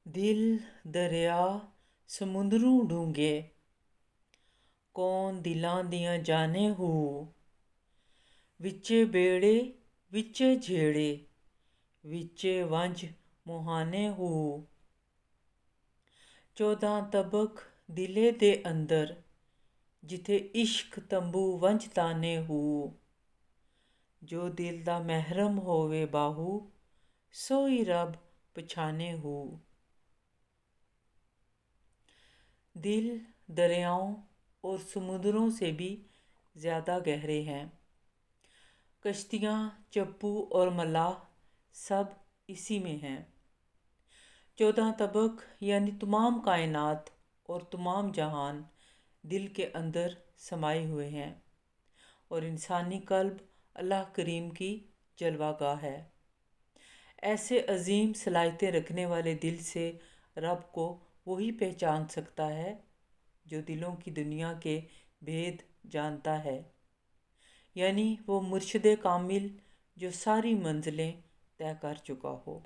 दिल दरिया समुंदरू डूंगे, कौन दिलां दियां जाने हो। विचे बेड़े विचे झेड़े, विचे वंज मुहाने हो। 14 तबक दिले दे अंदर, जिथे इश्क तंबू वंज ताने हो। जो दिल दा महरम होवे बाहू, सोई रब पछाने हो। दिल दरियाओं और समुद्रों से भी ज़्यादा गहरे हैं। कश्तियाँ, चप्पू और मलाह सब इसी में हैं। 14 तबक यानी तमाम कायनात और तमाम जहान दिल के अंदर समाये हुए हैं और इंसानी कल्ब अल्लाह करीम की जलवागाह है। ऐसे अजीम सलाहियतें रखने वाले दिल से रब को वही पहचान सकता है जो दिलों की दुनिया के भेद जानता है, यानी वो मुर्शिद कामिल जो सारी मंजिलें तय कर चुका हो।